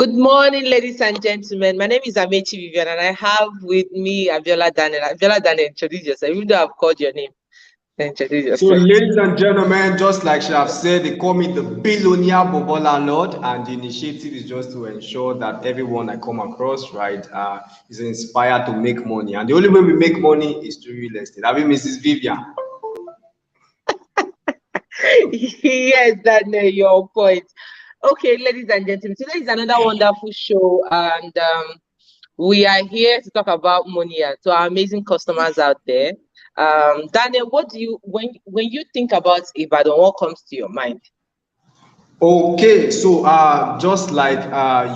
Good morning, ladies and gentlemen. My name is Amechi Vivian, and I have with me Abiola Daniel. Abiola Daniel, introduce yourself, even though I've called your name. Introduce So, yourself. ladies and gentlemen, just like she have said, they call me the billionaire Bobola Lord, and the initiative is just to ensure that everyone I come across, right, is inspired to make money. And the only way we make money is through real estate. I mean, Mrs. Vivian. Yes, Daniel, your point. Okay, ladies and gentlemen, today is another wonderful show, and we are here to talk about money to our amazing customers out there. Daniel, what do you when you think about Ibadan, what comes to your mind? Okay, so just like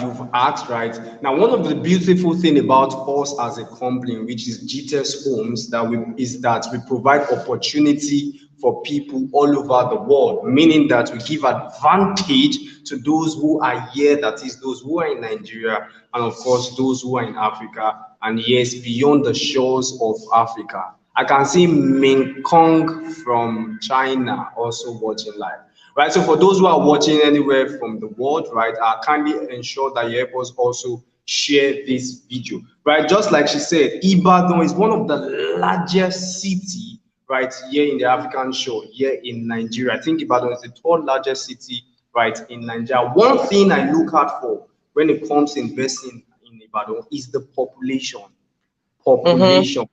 you've asked, right? Now, one of the beautiful thing about us as a company, which is GTS Homes, is that we provide opportunity for people all over the world, meaning that we give advantage to those who are here, that is, those who are in Nigeria, and of course, those who are in Africa, and yes, beyond the shores of Africa. I can see Ming Kong from China also watching live. Right, so for those who are watching anywhere from the world, right, kindly ensure that you help us also share this video, right? Just like she said, Ibadan is one of the largest city, right, here in the African shore, here in Nigeria. I think Ibadan is the third largest city, right, in Nigeria. One thing I look out for when it comes to investing in Ibadan is the population. Mm-hmm. Population.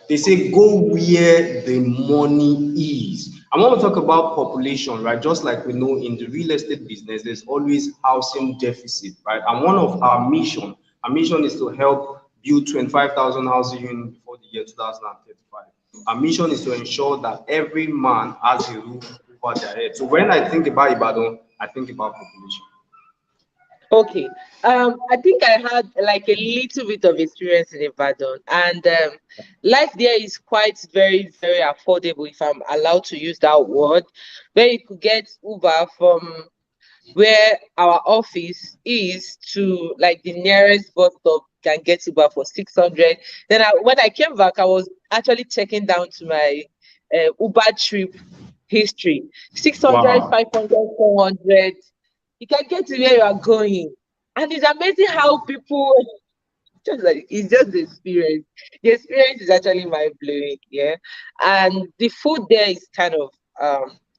They say go where the money is. I want to talk about population, right? Just like we know in the real estate business, there's always housing deficit, right? And one of our mission is to help build 25,000 housing units before the year 2035. Our mission is to ensure that every man has a roof over their head. So when I think about Ibadan, I think about population. Okay. I think I had like a little bit of experience in Ibadan, and life there is quite very, very affordable, if I'm allowed to use that word, where you could get Uber from where our office is to like the nearest bus stop can get Uber for 600. Then when I came back, I was actually checking down to my Uber trip history. 600, Wow. 500, 400. You can get to where you are going. And it's amazing how people just like it's just the experience. The experience is actually mind blowing, yeah. And the food there is kind of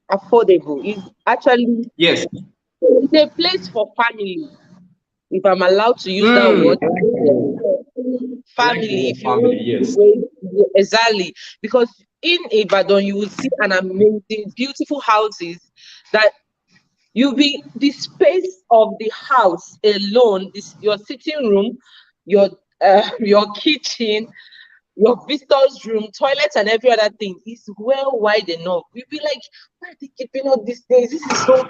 affordable. It's actually Yes. it's a place for family, if I'm allowed to use that I word. like the word. I like the Family, word if you family. want to Yes. wait exactly, because in Ibadan you will see an amazing, beautiful houses that you be the space of the house alone, this your sitting room, your your kitchen, your visitors room, toilets, and every other thing is well wide enough. You'll be like, why are they keeping all these things? This is so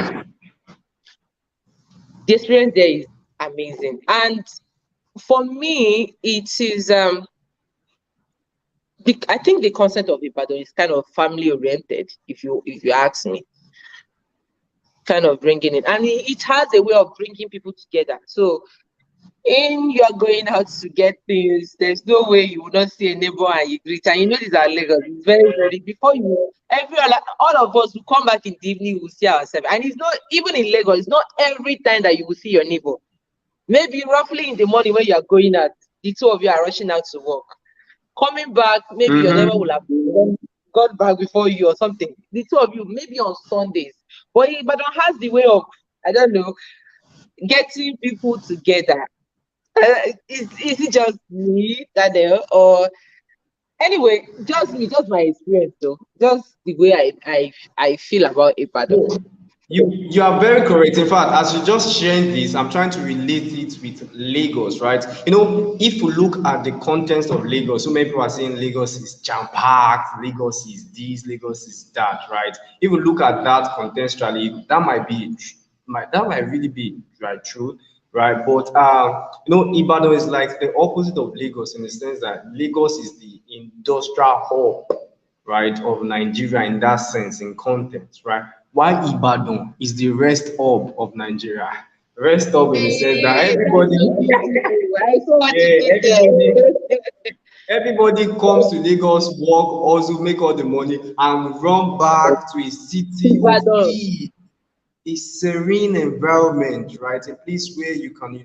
the experience there is amazing. And for me, it is I think the concept of Ibadan is kind of family oriented, if you ask me, kind of bringing it, and it has a way of bringing people together. So in you're going out to get things, there's no way you will not see a neighbor and you greet. And you know these are Lagos. It's very, very before you all of us will come back in the evening, we'll see ourselves. And it's not even in Lagos, it's not every time that you will see your neighbor. Maybe roughly in the morning when you are going out, the two of you are rushing out to work. Coming back, maybe your neighbor will Mm-hmm. have got back before you or something. The two of you, maybe on Sundays. But Ibadan has the way of, I don't know, getting people together. Is it just me that there, or anyway, just me, just my experience though, just the way I feel about Ibadan. You are very correct. In fact, as you just sharing this, I'm trying to relate it with Lagos, right? You know, if you look at the contents of Lagos, so many people are saying Lagos is jam-packed, Lagos is this, Lagos is that, right? If you look at that contextually, that might really be right true, right? But you know, Ibadan is like the opposite of Lagos in the sense that Lagos is the industrial hub, right, of Nigeria in that sense, in content, right? While Ibadan is the rest hub of Nigeria. Rest hub in the sense that Hey, that's everybody, so beautiful. I saw what you yeah, did everybody, there. everybody comes to Lagos, work, also make all the money, and run back to a city of Ibadan. peace. a serene environment, right? A place where you can,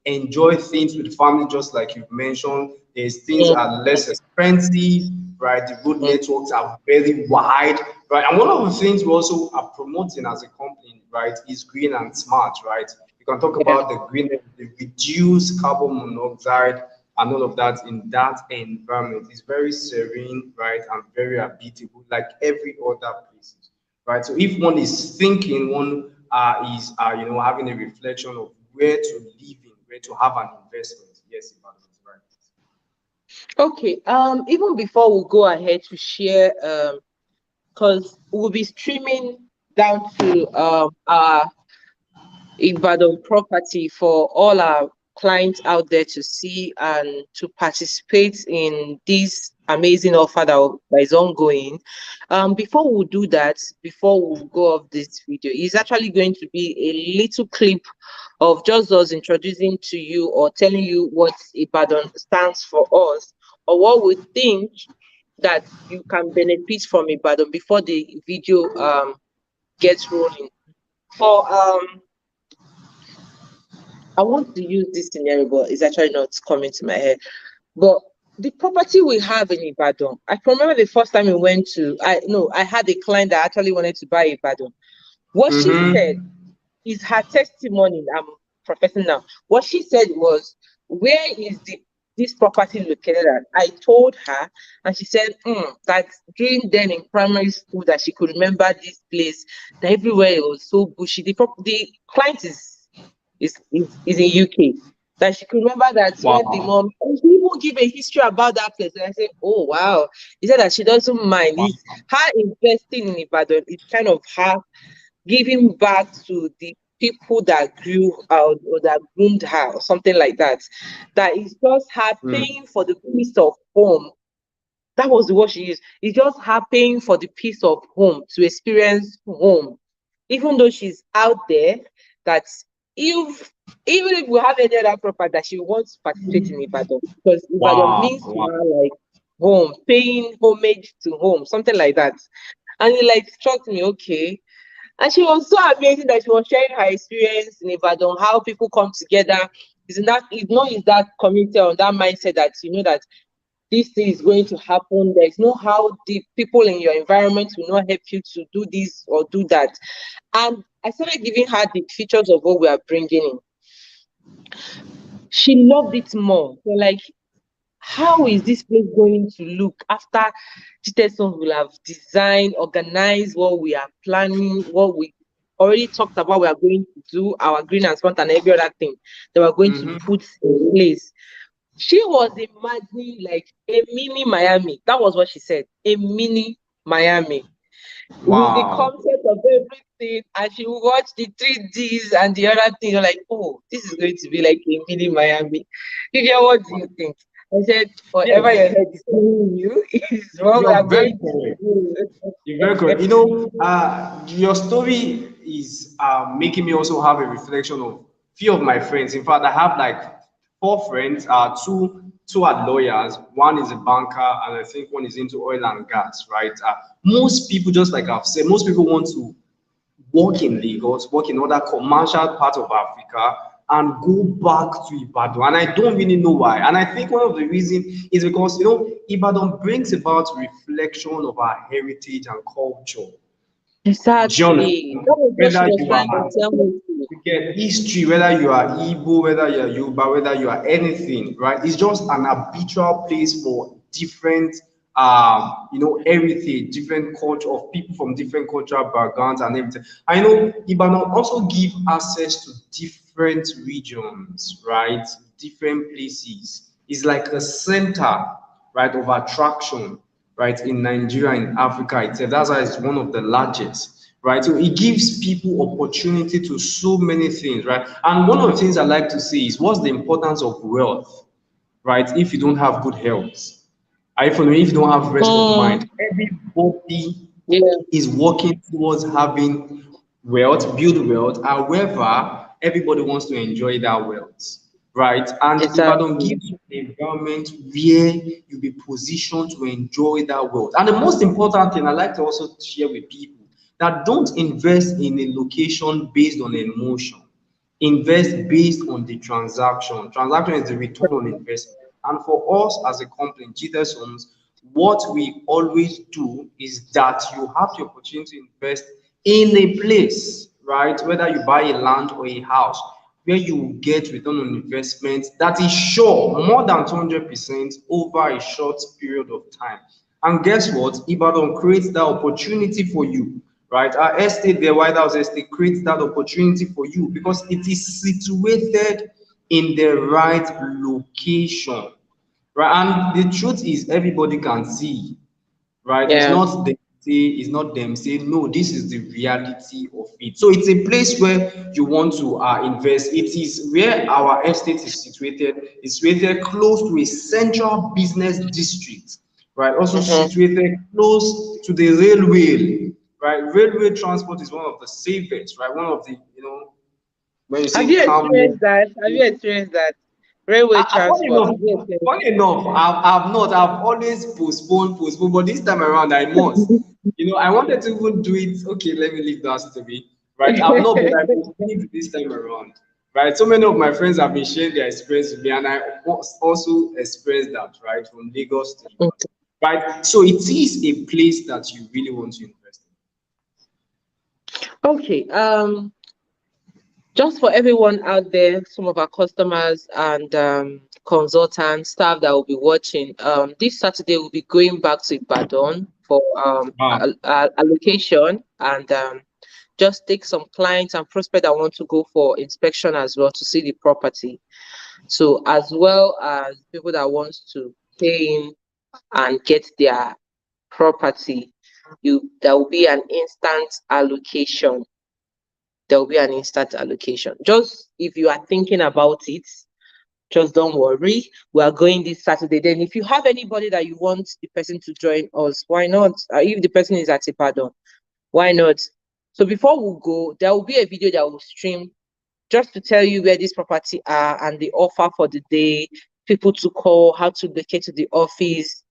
enjoy things with family, just like you've mentioned. There's things Mm, are less expensive, right? The road mm, networks are very wide, right? And one of the things we also are promoting as a company, right, is green and smart, right? You can talk yeah. about the green, the reduce carbon monoxide and all of that in that environment. It's very serene, right, and very habitable, like every other place, right? So if one is thinking, one is having a reflection of where to live in, where to have an investment. Yes, Ibadan is right. Okay. Even before we go ahead to share, because we'll be streaming down to our Ibadan property for all our clients out there to see and to participate in this amazing offer that is ongoing. Before we do that, before we go off this video, is actually going to be a little clip of just us introducing to you or telling you what Ibadan stands for us or what we think that you can benefit from Ibadan before the video gets rolling. For I want to use this scenario, but it's actually not coming to my head. But the property we have in Ibadan, I can remember the first time we went to, I had a client that actually wanted to buy Ibadan. What she said Mm-hmm. is her testimony. I'm professing now. What she said was, "Where is this property located at?" I told her, and she said, that during then in primary school that she could remember this place. That everywhere it was so bushy. The client is in UK. That she could remember that when the Wow. mom, and she even give a history about that place. And I said, oh wow. He said that she doesn't mind. Wow. It's her investing in Ibadan. It's kind of her giving back to the people that grew out or that groomed her or something like that. That is just her Mm. paying for the peace of home. That was the word she used. It's just her paying for the peace of home to experience home. Even though she's out there, that if even if we have any other property that she wants to participate in Ibadan, because Ibadan Wow. means to Wow. her like home, paying homage to home, something like that. And it like struck me, okay. And she was so amazing that she was sharing her experience in Ibadan, how people come together. It's not in that community or that mindset that you know that this thing is going to happen. There's no how the people in your environment will not help you to do this or do that. And I started giving her the features of what we are bringing in. She loved it more. So like, how is this place going to look after Chiteson will have designed, organized what we are planning, what we already talked about we are going to do, our green and smart and every other thing that we're going to Mm-hmm. put in place. She was imagining like a mini Miami. That was what she said. A mini Miami with the Wow. concept of everything. And she watched the 3Ds and the other thing. You're like, oh, this is going to be like a mini Miami. Vivian, what do you think? I said, whatever Yes, your head is telling you is what we are you're very going to correct. do. You're very correct. Your story is making me also have a reflection of few of my friends. In fact, I have like four friends. Two are lawyers. One is a banker, and I think one is into oil and gas. Right. Most people, just like I've said, most people want to work in Lagos, work in other commercial part of Africa, and go back to Ibadan. And I don't really know why. And I think one of the reasons is because Ibadan brings about reflection of our heritage and culture. Do you Exactly. understand? That was what she Whether was you trying to are tell me. you get history, whether you are Igbo, whether you are Yoruba, whether you are anything, right? It's just an habitual place for different, heritage, different culture of people from different cultural backgrounds and everything. I know Ibadan also give access to different regions, right? Different places. It's like a center, right, of attraction, right, in Nigeria, in Africa itself. That's why it's one of the largest, right? So it gives people opportunity to so many things, right? And one of the things I like to say is what's the importance of wealth, right? If you don't have good health, I for me, if you don't have rest of Mm, mind, everybody yeah, is working towards having wealth, build wealth. However, everybody wants to enjoy that wealth, right? And Ibadan exactly. gives you an environment where you'll be positioned to enjoy that wealth. And the most important thing I like to also share with people that don't invest in a location based on emotion. Invest based on the transaction. Transaction is the return on investment. And for us as a company, GTS Homes, what we always do is that you have the opportunity to invest in a place, right? Whether you buy a land or a house, where you will get return on investment that is sure more than 200% over a short period of time. And guess what? Ibadan creates that opportunity for you, right? Our estate, the White House estate, creates that opportunity for you because it is situated in the right location, right? And the truth is, everybody can see, right? Yeah. It's not them say no, this is the reality of it. So it's a place where you want to invest. It is where our estate is situated. It's situated close to a central business district, right? Also Mhm. situated close to the railway, right? Railway transport is one of the safest, right? One of the, when you Have say you calmness. experienced that? Have you experienced that? Railway Funny transport. enough, Have you experienced I've not. I've always postponed, but this time around I must. I wanted to even do it. Okay, let me leave that to me. Right, I've not, but I postponed it this time around. Right, so many of my friends have been sharing their experience with me, and I also expressed that, right, from Lagos to Ibadan. Right, so it is a place that you really want to invest Okay. Just for everyone out there, some of our customers and consultants, staff that will be watching, this Saturday we'll be going back to Ibadan for in. allocation and just take some clients and prospects that want to go for inspection as well to see the property. So as well as people that want to pay in and get their property, there will be an instant allocation. There will be an instant allocation. Just if you are thinking about it, just don't worry. We are going this Saturday. Then, if you have anybody that you want the person to join us, why not? If the person is at Ibadan, why not? So before we go, there will be a video that will stream just to tell you where this property are and the offer for the day, people to call, how to locate to the office.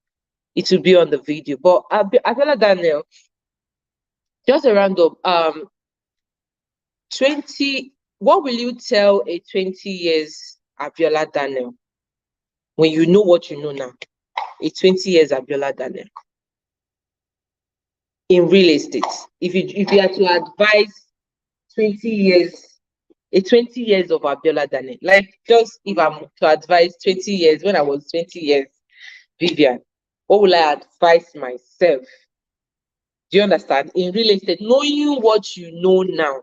It will be on the video. But Abiola Daniel, just a roundup. 20. What will you tell a 20 years Abiola Daniel when you know what you know now? A 20 years Abiola Daniel in real estate. If you had to advise 20 years, a 20 years of Abiola Daniel, like just if I'm to advise 20 years when I was 20 years, Vivian, what will I advise myself? Do you understand? In real estate, knowing what you know now.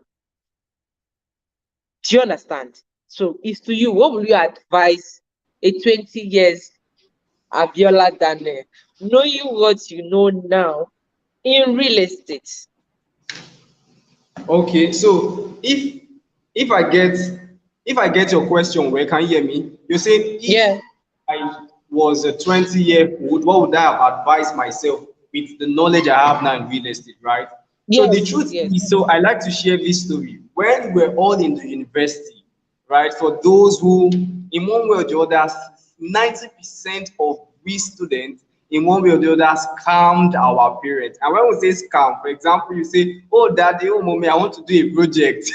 Do you understand? So it's to you. What will you advise a 20 years Abiola Daniel, knowing what you know now in real estate? Okay, so if I get your question, where can you hear me? You're saying if Yeah. I was a 20-year-old, what would I have advised myself with the knowledge I have now in real estate, right? So the Yes. truth Yes. is, so I like to share this story. When we're all in the university, right? For those who, in one way or the other, 90% of we students, in one way or the other, scammed our parents. And when we say scam, for example, you say, "Oh, daddy, oh, mommy, I want to do a project."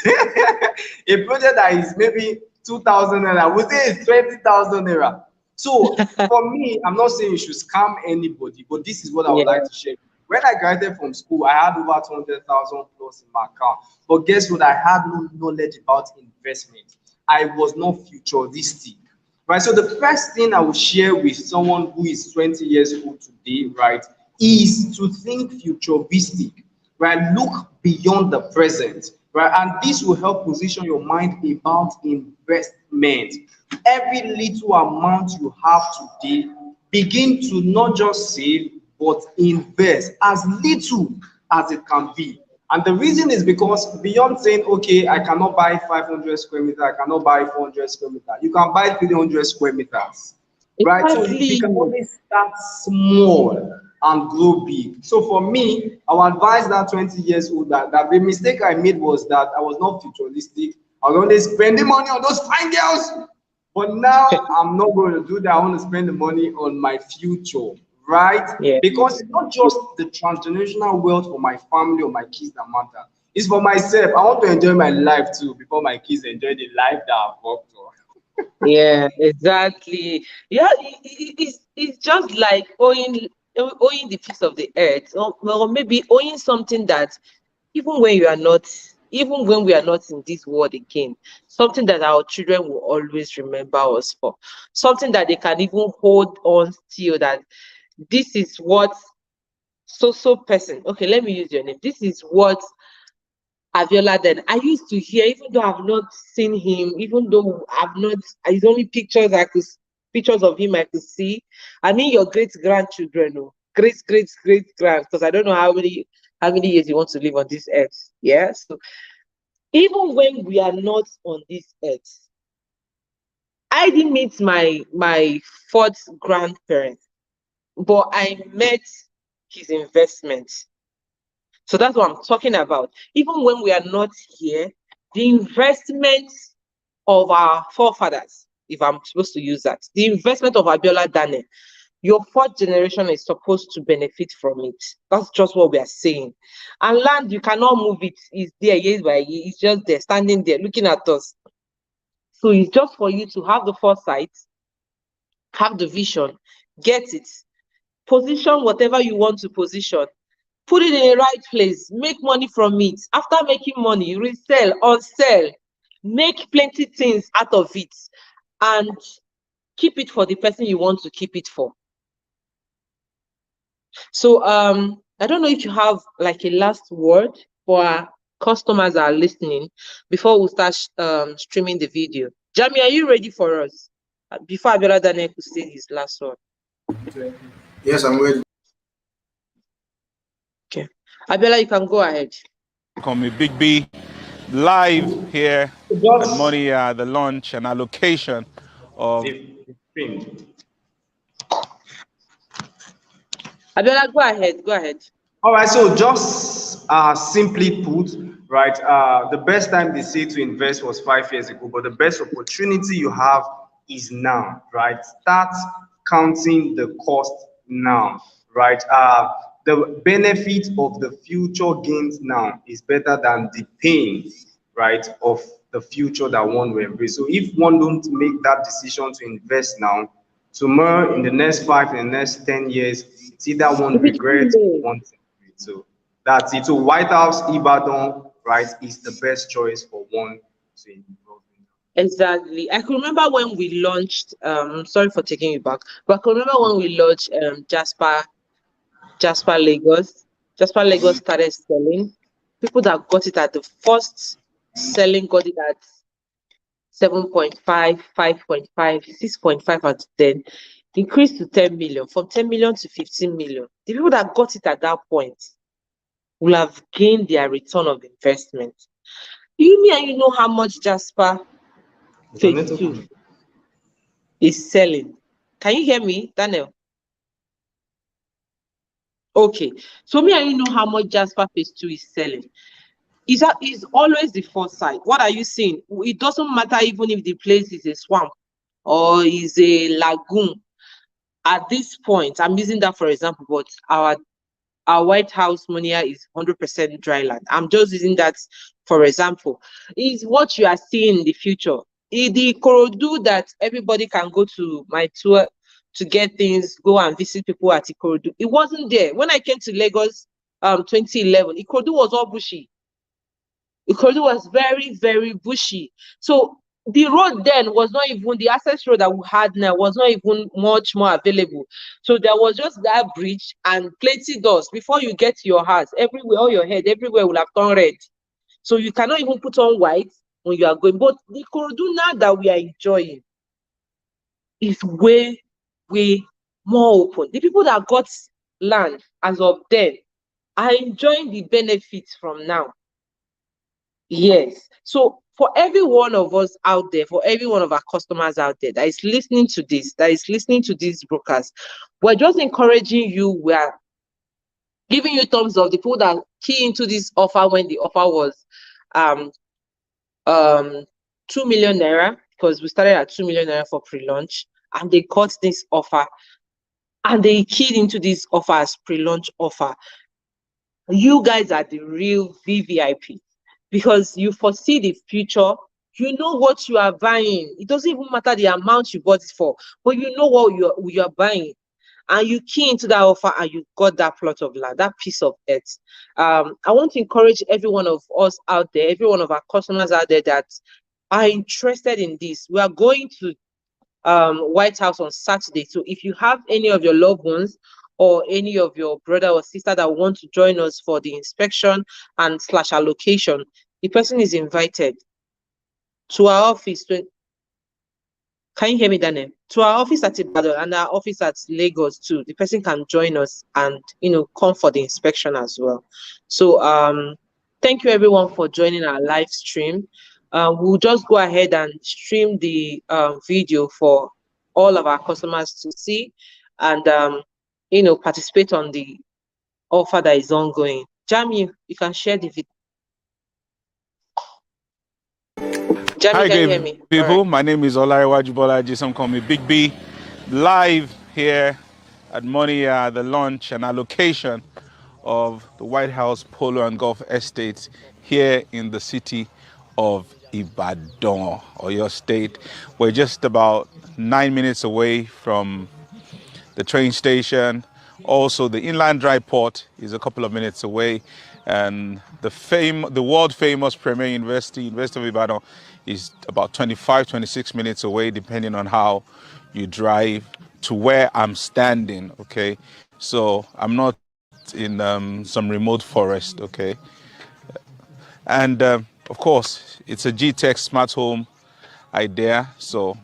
A project that is maybe 2,000 naira. We say it's 20,000 naira. So for me, I'm not saying you should scam anybody, but this is what I would Yeah. like to share. When I graduated from school, I had over 200,000 plus in my account. But guess what? I had no knowledge about investment. I was not futuristic. Right. So the first thing I will share with someone who is 20 years old today, right, is to think futuristic, right? Look beyond the present, right? And this will help position your mind about investment. Every little amount you have today, begin to not just save, but invest as little as it can be. And the reason is because beyond saying, okay, I cannot buy 500 square meters, I cannot buy 400 square meters, you can buy 300 square meters, right? So we Exactly. can always start small and grow big. So for me, I would advise that 20 years old that the mistake I made was that I was not futuristic. I was only spending money on those fine girls. But now I'm not going to do that. I want to spend the money on my future, right? Yeah. Because it's not just the transgenerational wealth for my family or my kids that matter. It's for myself. I want to enjoy my life too before my kids enjoy the life that I've worked for. Yeah, exactly. Yeah, it's just like owing the piece of the earth, or maybe owing something that even when you are not, even when we are not in this world again, something that our children will always remember us for, something that they can even hold on still, that this is what so person. Okay, let me use your name. This is what Aviola then. I used to hear, even though I've not seen him, even though I've not, it's only pictures of him I could see. I mean, your great grandchildren, oh, great grand, because I don't know how many years you want to live on this earth. Yeah. So even when we are not on this earth, I didn't meet my fourth grandparent, but I met his investment. So that's what I'm talking about. Even when we are not here, the investment of our forefathers, if I'm supposed to use that, the investment of Abiola Dane, your fourth generation is supposed to benefit from it. That's just what we are saying. And land, you cannot move it. It's there years by year. It's just there, standing there, looking at us. So it's just for you to have the foresight, have the vision, get it, position whatever you want to position, put it in the right place, make money from it. After making money, resell, on sell, make plenty things out of it, and keep it for the person you want to keep it for. So I don't know if you have like a last word for our customers that are listening before we start streaming the video. Jamie, are you ready for us? Before Abiola Daniel could say his last word. Yes, I'm ready. Okay. Abiola, you can go ahead. Call me Big B, live here at Just Money, the launch and allocation of. Abiola, go ahead. Go ahead. All right, so just simply put, right, the best time they say to invest was 5 years ago, but the best opportunity you have is now, right? Start counting the cost now, right? The benefit of the future gains now is better than the pain, right, of the future that one will embrace. So if one don't make that decision to invest now, tomorrow, in the next 5, in the next 10 years, it's either one If it's too regret or late. one to regret. So that's it. So White House, Ibadan, right, is the best choice for one to involve in. Exactly. I can remember when we launched, sorry for taking you back, but I can remember when we launched Jasper Lagos. Jasper Lagos started selling. People that got it at the first selling got it at 7.5, 5.5, 6.5 at then. Increased to 10 million, from 10 million to 15 million. The people that got it at that point will have gained their return of investment. You mean, and you know how much Jasper phase 2 is selling? Can you hear me, Daniel? Okay. So me and you know how much Jasper phase 2 is selling. Is always the foresight. What are you saying? It doesn't matter even if the place is a swamp or is a lagoon. At this point, I'm using that for example, but our White House Monia is 100% dry land. I'm just using that for example. Is what you are seeing in the future. The Ikorodu that everybody can go to my tour to get things, go and visit people at Ikorodu. It wasn't there. When I came to Lagos 2011, Ikorodu was all bushy. Ikorodu was very, very bushy. So the road then was not even the access road that we had now was not even much more available. So there was just that bridge and plenty doors. Before you get to your house, everywhere, all your head, everywhere will have turned red. So you cannot even put on white when you are going. But the Ikorodu now that we are enjoying is way, way more open. The people that got land as of then are enjoying the benefits from now. Yes. So for every one of us out there, for every one of our customers out there that is listening to this, that is listening to these brokers, we're just encouraging you. We are giving you thumbs up. The people that key into this offer when the offer was um um 2 million naira, because we started at 2 million naira for pre-launch, and they got this offer. and they keyed into this offer as pre-launch offer. You guys are the real VVIP because you foresee the future. You know what you are buying. It doesn't even matter the amount you bought it for, but you know what you're buying. And you key into that offer and you got that plot of land, that piece of earth. I want to encourage every one of us out there, every one of our customers out there that are interested in this. We are going to White House on Saturday. So if you have any of your loved ones or any of your brother or sister that want to join us for the inspection and / allocation, the person is invited to our office. Can you hear me, Daniel? To our office at Ibadan and our office at Lagos too. The person can join us and come for the inspection as well. So thank you everyone for joining our live stream. We'll just go ahead and stream the video for all of our customers to see and participate on the offer that is ongoing. Jami, you can share the video. Jami, Hi, can you good hear me? people. Right. My name is Olariwaju Bolaji. Some call me Big B. Live here at Monia, the launch and allocation of the White House Polo and Golf Estate here in the city of Ibadan, or your state. We're just about 9 minutes away from the train station. Also, the Inland Dry Port is a couple of minutes away. And the world famous Premier University of Ibadan, is about 25-26 minutes away, depending on how you drive to where I'm standing. Okay, so I'm not in some remote forest. Okay, and of course it's a GTEC smart home idea, so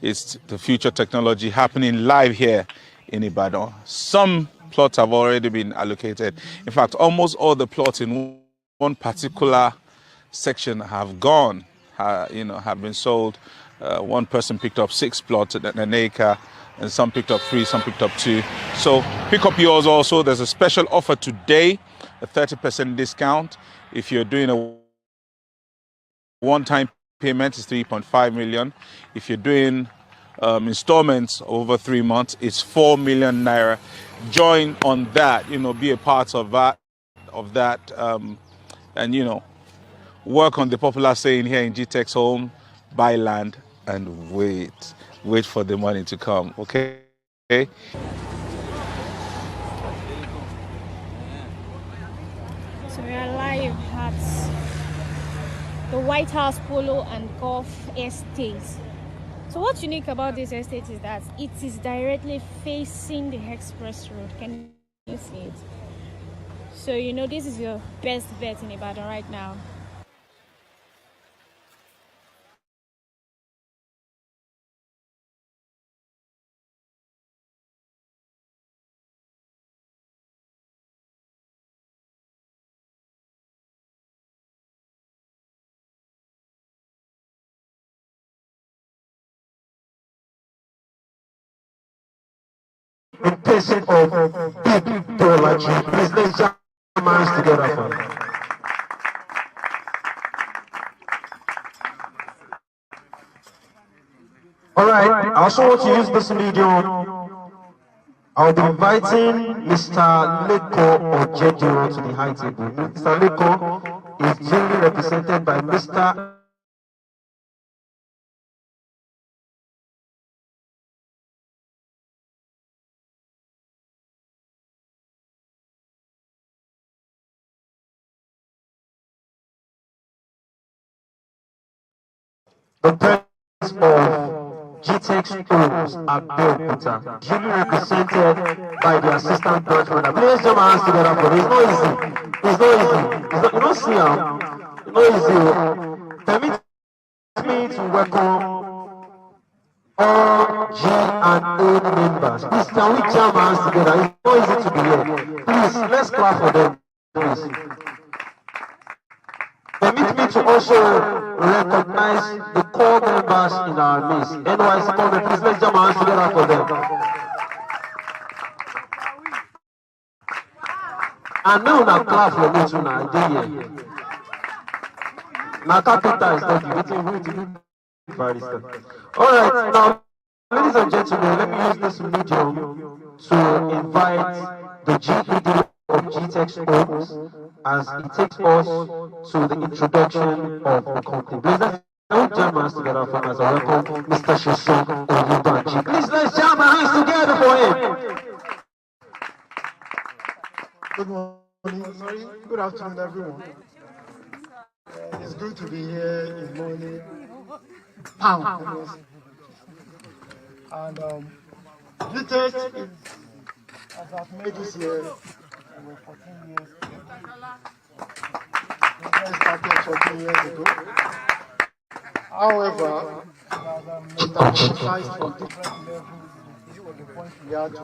it's the future technology happening live here in Ibadan. Some plots have already been allocated. In fact, almost all the plots in one particular section have gone, have been sold. One person picked up 6 plots at an acre, and some picked up 3, some picked up 2. So pick up yours also. There's a special offer today, a 30% discount. If you're doing a one-time payment, it's 3.5 million. If you're doing installments over 3 months, it's 4 million naira. Join on that, be a part of that, and work on the popular saying here in GTEC's home: buy land and wait for the money to come. Okay. So we are live at the White House Polo and Golf Estate. So what's unique about this estate is that it is directly facing the express road. Can you see it? So this is your best bet in Ibadan right now. In person of Big Bolaji. Please let's jam our hands together for him. Alright, I also want to use this medium. I'll be inviting Mr. Leko Ojediro to the high table. Mr. Leko is duly represented by Mr. The Prince of GTEC Schools at Abeokuta, duly represented by the assistant branch manager. Please jam our hands together for this. It's not easy. It's not easy. You don't see how. It's not easy. Permit me to welcome all G and A members. Please, can we jam our hands together? It's not easy to be here. Please, let's clap for them. Please. Permit me to also recognize the core members in our midst. NYC core members, please let's jam our hands together for them. And now na clap for me too now, dey here. Na capital is talking, wetin barrister. Alright, now ladies and gentlemen, let me use this medium to invite the GPD of GTEx Homes as he takes us to the introduction of the company. Please let's jam our hands together for him as I welcome Mr. Sheson Olubanji. Please let's jam our hands together for him. Good morning, sorry, good afternoon, everyone. It's good to be here in morning. And GTEx is, as I've made this year, we're 14 years. We started 14 years ago. However, metamorphosized from different levels. This was the point we had to.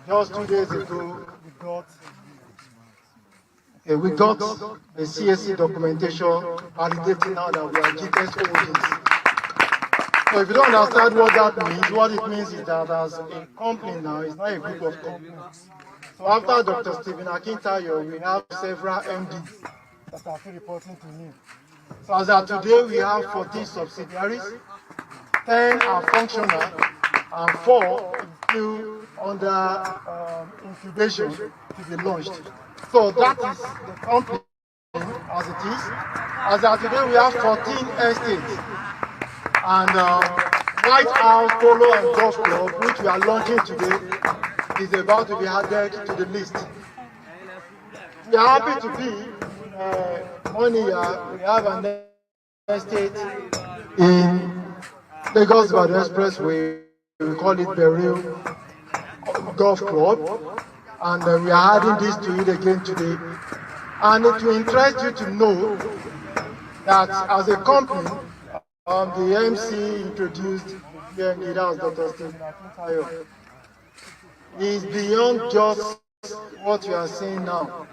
Just 2 days ago, we got a CSC documentation validating now that we are GTEx Holdings. So if you don't understand what that means, what it means is that as a company now, it's not a group of companies. So after Dr. Stephen Akintayo, we have several MDs that are still reporting to me. So as of today, we have 14 subsidiaries, 10 are functional, and 4 are still under incubation to be launched. So that is the company as it is. As of today, we have 14 estates. And White House Polo and Golf Club, which we are launching today, is about to be added to the list. We are happy to be Monia. We have an estate in Lagos-Ibadan Expressway. We call it Beryl Golf Club. And we are adding this to it again today. And it will interest you to know that as a company, the MC introduced here, that was Dr. Stephen Akintayo, is beyond just what you are seeing now.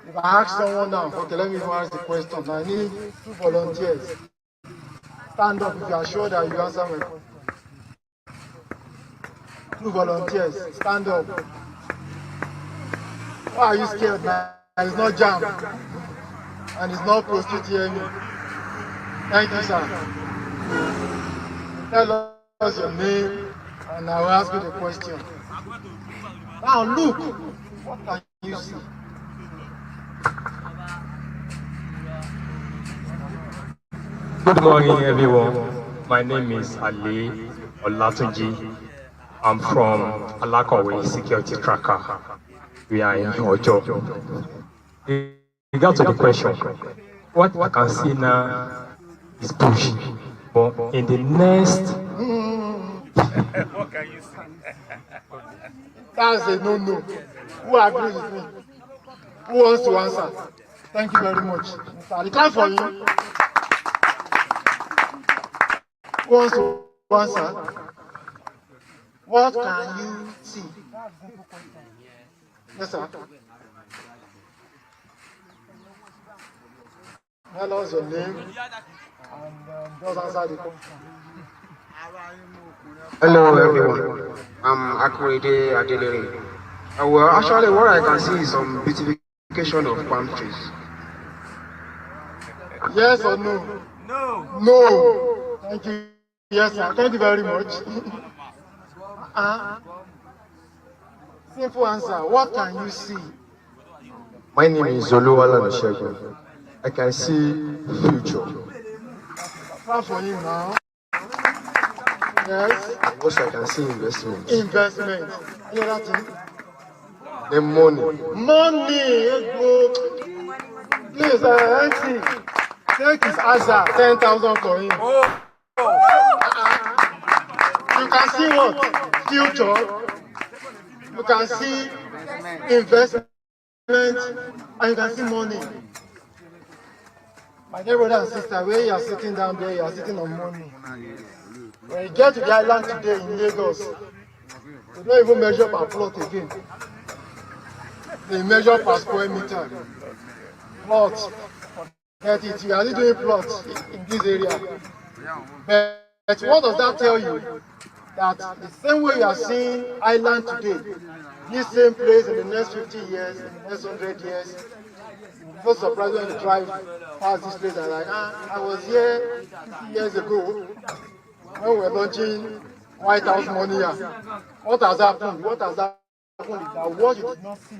If I ask someone now, okay, let me ask the question. I need 2 volunteers. Stand up if you are sure that you answer my question. 2 volunteers, stand up. Why are you scared, man? It's not jam. And it's not prostitute here. Thank you, sir. Tell us your name, and I will ask you the question. Now look, what can you see? Good morning, everyone. My name is Ali Olatunji. I'm from Alakowe Security Tracker. We are in Ojo. In regard to the question, what I can see now is bush. But in the next... What can you see? That's a no-no. Who agrees with me? Who wants to answer? Thank you very much. I declare for you. Who wants to answer? What can you see? Yes, sir. Tell us your name and just answer the question. Hello everyone, I'm Akurede Adelere. Well, actually what I can see is some beautification of palm trees. Yes or no? No. No. Thank you. Yes, sir. Thank you very much. Simple answer. What can you see? My name is Oluwala Nishegun. I can see future. Clap for him now. Yes. Also I can see investment. Investment. Any other thing? The money. Money. Please, MC, take his answer. 10,000 for him. You can see what? Future. You can see investment. And you can see money. My dear brother and sister, where you are sitting down there, you are sitting on money. When you get to the island today in Lagos, they don't even measure per plot again. They measure per square meter. Plots. Forget it. You are only doing plots in this area. But what does that tell you? That the same way you are seeing island today, this same place in the next 50 years, in the next 100 years, you're not surprised when you drive past this place and like, I was here 50 years ago when we were launching White House money here. What has happened? What has happened is that what you did not see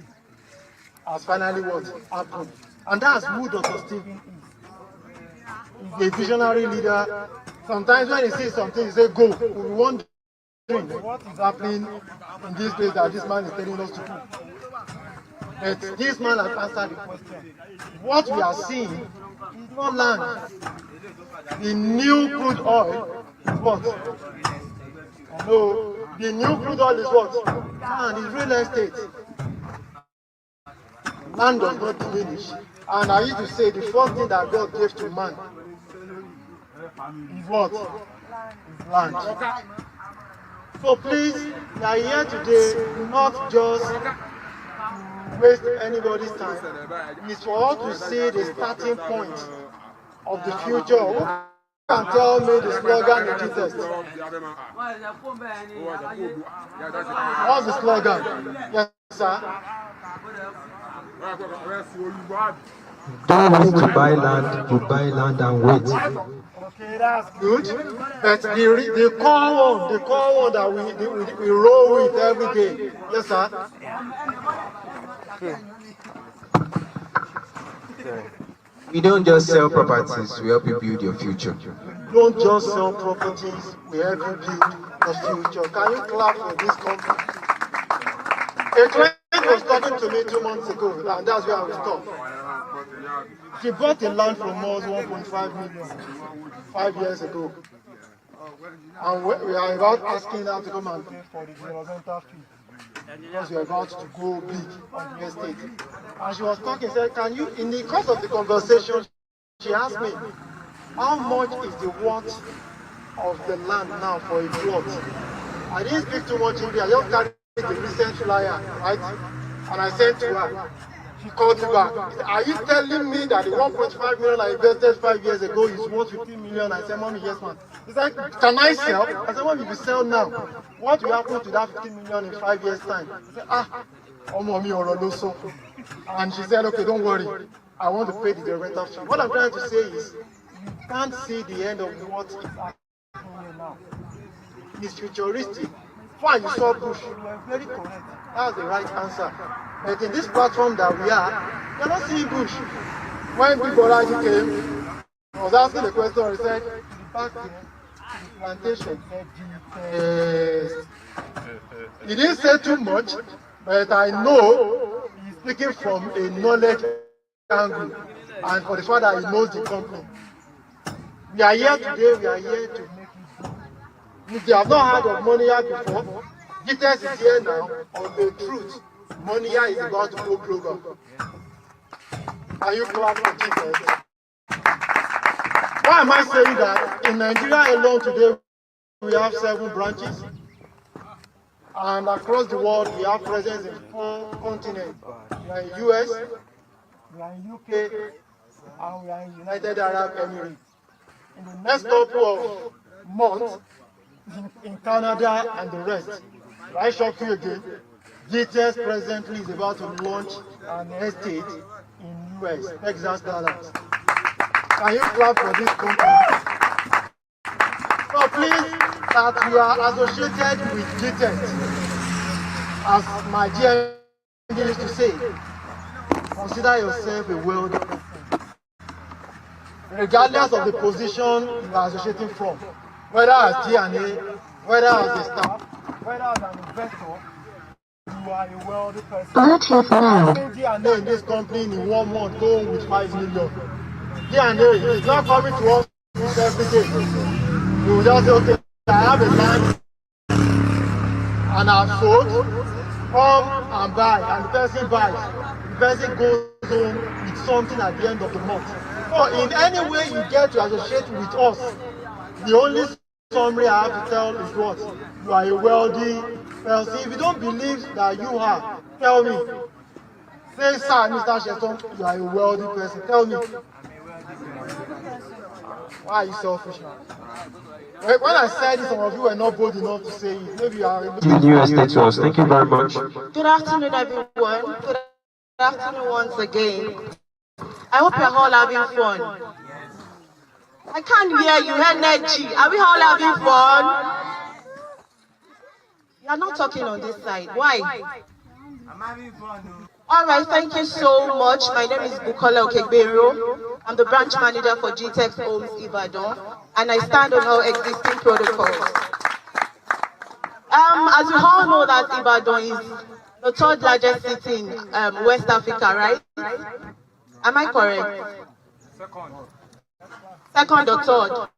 has finally what happened. And that's who Dr. Stephen is. He's a visionary leader. Sometimes when he sees something, he says, go. We wondering what is happening in this place that this man is telling us to do. But this man has answered the question. What we are seeing is not land. The new crude oil is what? No, the new crude oil is what? Man, it's real estate. Land does not diminish. And I used to say the first thing that God gave to man is what? Is land. So please, we are here today not just to waste anybody's time. It's for us to see the starting point of the future. Who can tell me the slogan in Jesus? What's the slogan? Yes, sir. Don't want to buy land, you buy land and wait. Okay, that's good. But the core one that we roll with every day. Yes, sir. We don't just sell properties, we help you build your future. Don't just sell properties, we help you build the future. Can you clap for this company? A client was talking to me 2 months ago, and that's where I will stop. She bought a land from us 1.5 million 5 years ago. And we are about asking her to come and pay for the developmental fee. Because we are about to go big on the estate. And she was talking, said, can you, in the course of the conversation, she asked me, how much is the worth of the land now for a plot? I didn't speak too much English, I just carried the recent flyer, right? And I sent to her. She called me back. Are you telling me that the 1.5 million I invested 5 years ago is worth 15 million? I said, Mommy, yes, man. He's like, can I sell? I said, Mommy, if you sell now, what will happen to that 15 million in 5 years' time? He said, oh, Mommy, or so. And she said, okay, don't worry. I want to pay the rental fee. What I'm trying to say is, you can't see the end of what is happening now. It's futuristic. Fine, you saw Bush. You were very correct. That's the right answer. But in this platform that we are not seeing Bush. When Big Bolaji came, I was asking the question, he said, back to the plantation. He didn't say too much, but I know he's speaking from a knowledge angle and for the fact that he knows the company. We are here today, we are here to make it. If they have not heard of Monia before, GTS is here now on the truth. Monia is about to go global. Are you clap for GTS? Why am I saying that? In Nigeria alone today, we have 7 branches. And across the world, we have presence in 4 continents. We are in US, we are in UK, and we are in United Arab Emirates. In the next couple of months, in Canada and the rest. I shock you again. GTS presently is about to launch an estate in US, Texas, Dallas. Can you clap for this company? So please, that you are associated with GTS, as my GM used to say, consider yourself a wealthy person. Regardless of the position you are associating from, whether as G&A, whether as a staff, whether as an investor, you are a wealthy person. I think G&A in this company in 1 month going with 5 million. G&A is not coming to us every day. You will just say, okay, I have a land and I've sold, come and buy, and the person buys. The person goes home with something at the end of the month. So in any way you get to associate with us, the only summary I have to tell is what? You are a wealthy person. If you don't believe that you are, tell me. Say, sir, Mr. Sheton, you are a wealthy person. Tell me. Why are you selfish now? When I said this, some of you were not bold enough to say it. Maybe you are able to. New estate to us. Thank you very much. Good afternoon, everyone. Good afternoon once again. I hope you're all having fun. I can't hear you, energy. Are we all having fun? You're not talking on this side. Why? All right, thank you so much. My name is Bukola Okegbero. I'm the branch manager for GTEX Homes Ibadan, and I stand on our existing protocols. As you all know that Ibadan is the third largest city in West Africa, right? Am I correct? Second or third?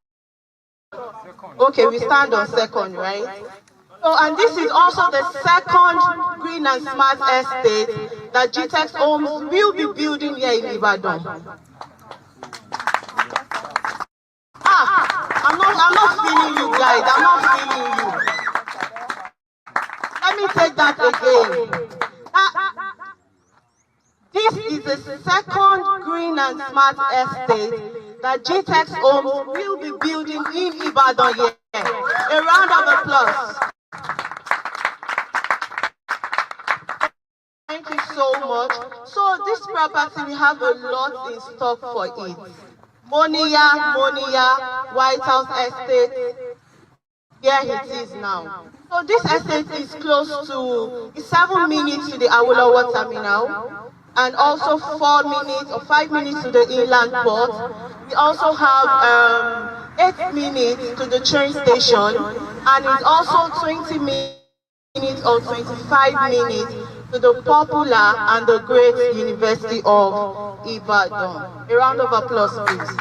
Okay, we stand on second, right? So, and this is also the second green and smart estate that GTEX Homes will be building here in Ibadan. I'm not feeling you guys. I'm not feeling you. Let me take that again. This is the second green and smart estate that GTEX Homes will be building in Ibadan here. A round of applause. Thank you so much. So this property, we have a lot in stock for it. Monia, White House Estate. Here it is now. So this estate is close to, it's 7 minutes to the Awolowo terminal, and also 4 minutes or 5 minutes to the inland port. We also have 8 minutes to the train station, and it's also 20 minutes or 25 minutes to the popular and the great University of Ibadan. A round of applause, please.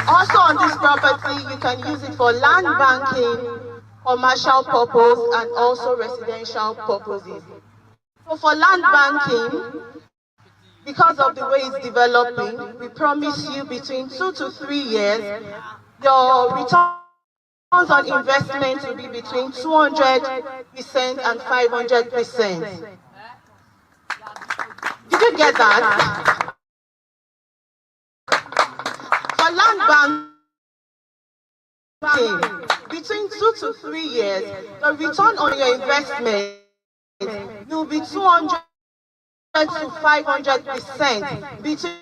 Also on this property, you can use it for land banking, commercial purpose, and also residential purposes. So for land banking, because of the way it's developing, we promise you between 2 to 3 years, your returns on investment will be between 200% and 500%. Did you get that? For land banking, between 2 to 3 years, the return on your investment will be 200 to 500% between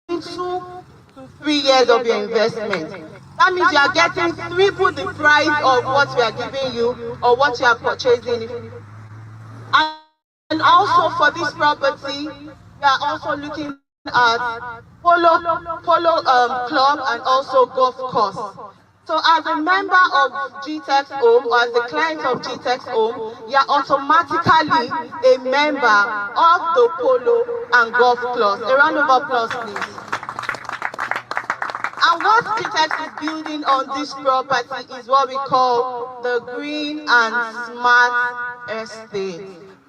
2 to 3 years of your investment. That means you are getting triple the price of what we are giving you or what you are purchasing. And also for this property, we are also looking at polo club and also golf course. So as a member of GTEX Home or as a client of GTEX Home, you are automatically a member of the polo and golf club. A round of applause, please. And what GTEX is building on this property is what we call the Green and Smart Estate,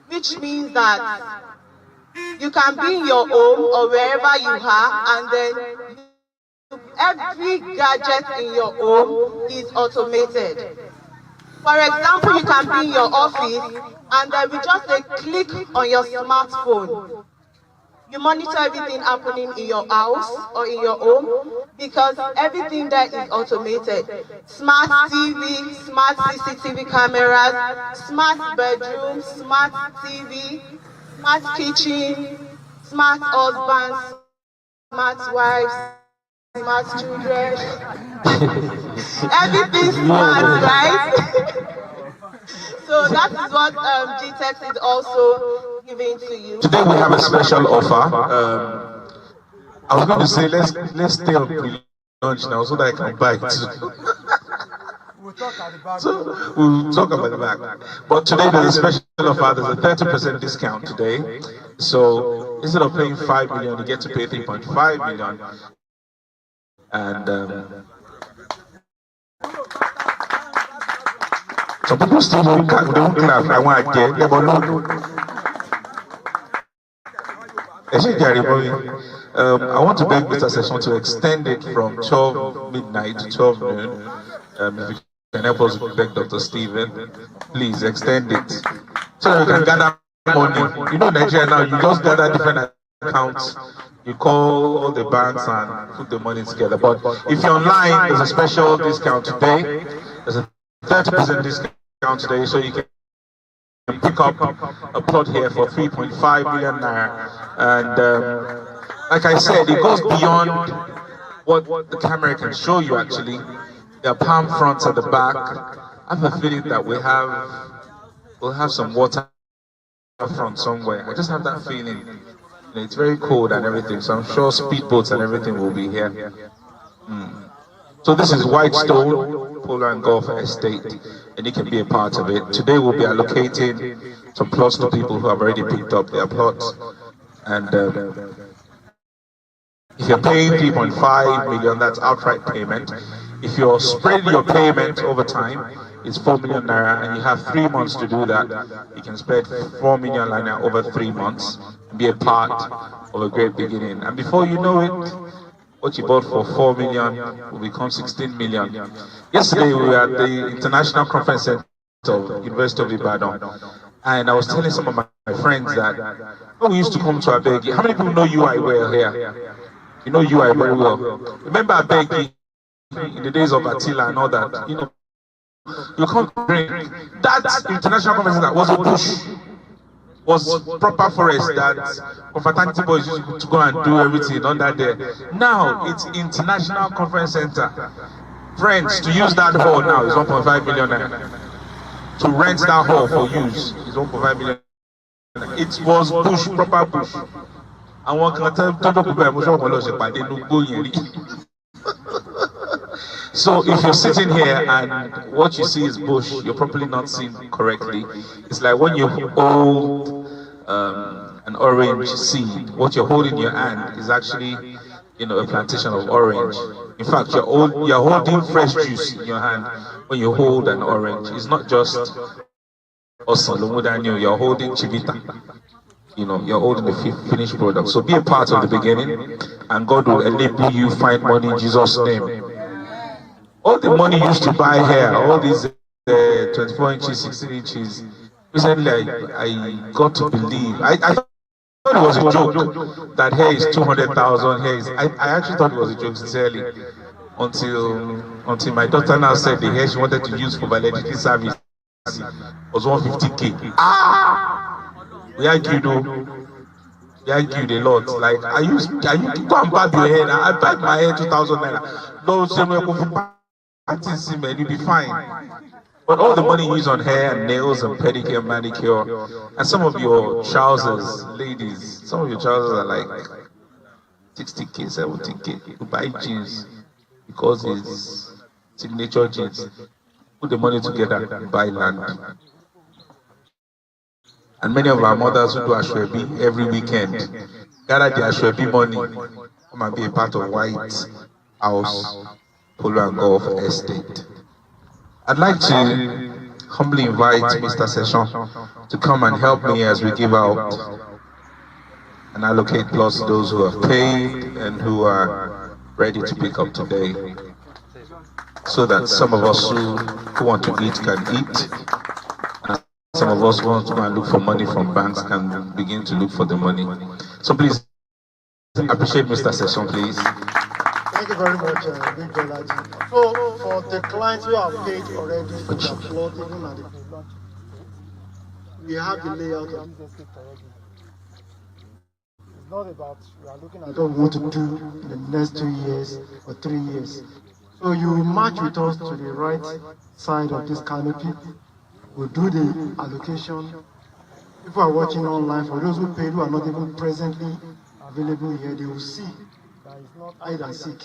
which means that you can be in your home or wherever you are, and then every gadget in your home is automated. For example, you can be in your office, and then with just a click on your smartphone, you monitor everything happening in your house or in your home, because everything there is automated. Smart TV, smart CCTV cameras, smart bedrooms, smart TV, smart kitchen, smart husbands, smart wives, smart children. Everything smart, right? So that is what GTEX is also giving to you. Today we have a special offer. I was going to say let's stay on pre-lunch now so that I can buy it. So we'll talk about the back. But today there's a special offer. There's a 30% discount today. So instead of paying 5 million, you get to pay 3.5 million. And some people still don't clap. I want to get them, but no. I want to beg Mr. Session to extend it from 12 midnight to 12 noon. If you can help us beg Dr. Stephen, please extend it so that we can gather money. You know, Nigeria now, you just gather different accounts, you call all the banks and put the money together. But if you're online, there's a special discount today. There's a 30% discount today, so you can pick up a plot here for 3.5 million naira. And like I said, it goes beyond what the camera can show you actually. There are palm fronts at the back. I have a feeling that we'll have some water front somewhere. I just have that feeling. It's very cold and everything, so I'm sure speedboats and everything will be here. So this is Whitestone Polo and Golf Estate, and you can be a part of it. Today we'll be allocating some plots to people who have already picked up their plots. And if you're paying 3.5 million, that's outright payment. If you're spreading your payment over time, it's 4 million naira, and you have 3 months to do that. You can spread 4 million naira over 3 months and be a part of a great beginning. And before you know it, what you bought for 4 million will become 16 million. Yesterday we were at the International Conference Center of University of Ibadan, and I was telling some of my friends that when we used to come to Abegi, how many people know UI well here? You know UI very well. Remember Abegi in the days of Attila and all that, you know, you can't drink. That international conference that was a bush, was proper forest that confraternity boys used to go and do everything under there. Now it's International Conference Center. Friends, to use that hall now is 1.5 million naira. To rent that hall for use is 1.5 million naira. It was bush, proper bush. And one can tell so if you're sitting here and what you see is bush, you're probably not seeing correctly. It's like when you hold an orange seed, what you hold in your hand is actually, you know, a plantation of orange. In fact, you're holding fresh juice in your hand when you hold an orange. It's not just Osalomudanyo, you're holding Chivita. You know, you're holding the finished product. So be a part of the beginning, and God will enable you find money in Jesus' name. All the money used to buy hair, all these 24 inches, 16 inches, recently I got to believe, I thought it was a joke that hair is 200,000 hairs. I actually thought it was a joke sincerely until my daughter now said the hair she wanted to use for validity service was 150K. We argued a lot. Like, are you go and barb your hair now? I barb my hair 2,000 naira. No, you'll be fine. But all the money you use on hair and nails and pedicure, manicure, and some of your trousers, ladies, some of your trousers are like 60K, 70K. You buy jeans because it's signature jeans. Put the money together and buy land. And many of our mothers who do Ashwebi every weekend gather the Ashwebi money, come and be a part of White House Polo and Golf Estate. I'd like to humbly invite Mr. Session to come and help me as we give out and allocate plots to those who have paid and who are ready to pick up today, so that some of us who want to eat can eat. Some of us who want to go and look for money from banks can begin to look for the money. So please appreciate Mr. Session, please. Thank you very much, Big Bolaji. So for the clients who have paid already for their plot, even at the front, we have the layout of this estate already. It's not about we are looking at what we want to do in the next 2 years or 3 years. So you march with us to the right side of this canopy. We'll do the allocation. People are watching online. For those who paid, who are not even presently available here, they will see that it's not hide and seek.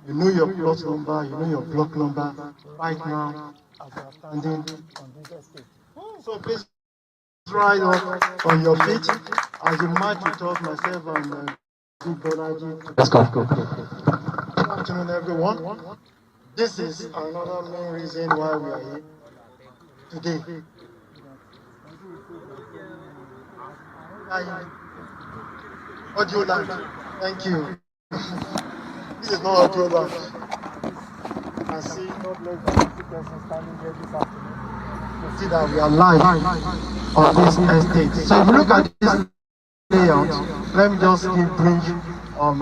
You know your plot number, you know your block number right now as you are standing on this estate. So please rise up on your feet as you march with us, myself and Big Bolaji. Let's go. Good afternoon, everyone. This is another main reason why we are here today. Audio land. Thank you. This is not audio land. I see not less than 50 persons standing here this afternoon to see that we are live on this estate. So if you look at this layout, let me just give brief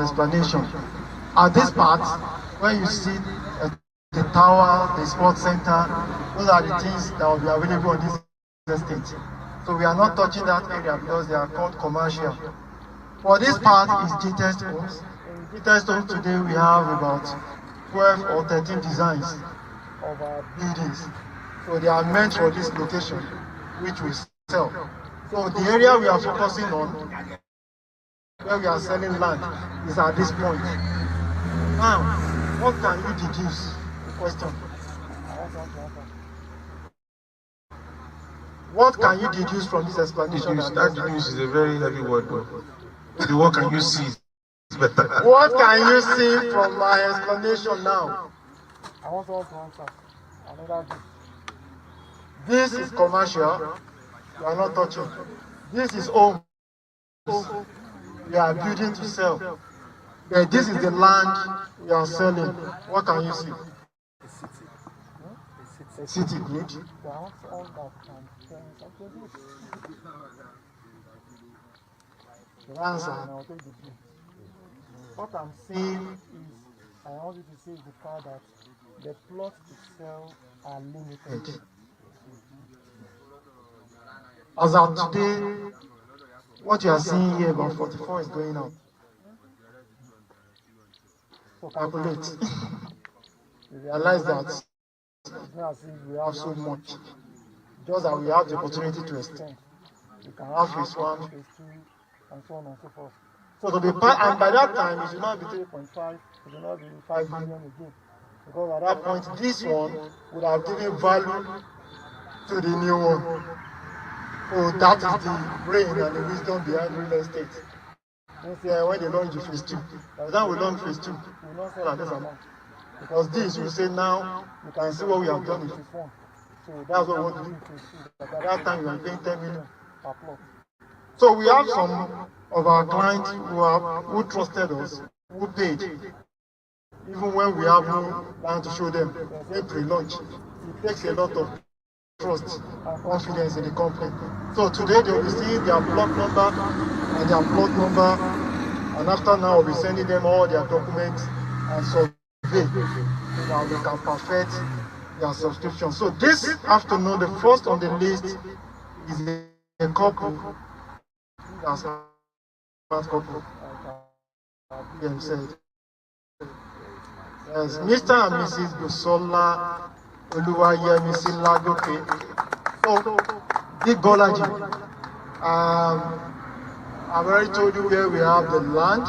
explanation. At this part, when you see the tower, the sports center, those are the things that will be available on this estate. So we are not touching that area because they are called commercial. For this part is GTEST homes. In GTEST homes today we have about 12 or 13 designs of our buildings. So they are meant for this location, which we sell. So the area we are focusing on, where we are selling land, is at this point. Now, what can you deduce? Question. What can you deduce from this explanation? That deduce is a very heavy word, though. Maybe what can you see? Better. What can you see from my explanation now? I want someone to answer. Another. This is commercial. You are not touching. This is home. We are building to sell. But this is the land we are selling. What can you see? A city, good. The answer. What I'm saying is, I want you to say the fact that the plots to sell are limited. As of today, what you are seeing here, about 44 is going out. So calculate. You realize that it's not as if we have so much. Just that we have the opportunity to extend. We can have phase 1, phase 2, and so on and so forth. So to be part, and by that time, it should not be 3.5, it should not be 5 billion again. Because at that point, this one would have given value to the new one. So that is the brain and the wisdom behind real estate. When they launch the phase 2, by the time we launch phase 2, we will not sell at this amount. Because this, we say now, you can see what we have done in phase 1. So that's what we want to do in phase 2. But at that time, we are paying 10 million per plot. So we have some of our clients who trusted us, who paid, even when we have no plan to show them. They pre-launch. It takes a lot of trust and confidence in the company. So today they will be seeing their plot number and their plot number, and after now we'll be sending them all their documents and survey so that they can perfect their subscription. So this afternoon, the first on the list is a couple. That's a couple. Them said. Yes, Mr. and Mrs. Busola Oluwayemisi Lagoke. So, Big Bolaji, I've already told you where we have the land.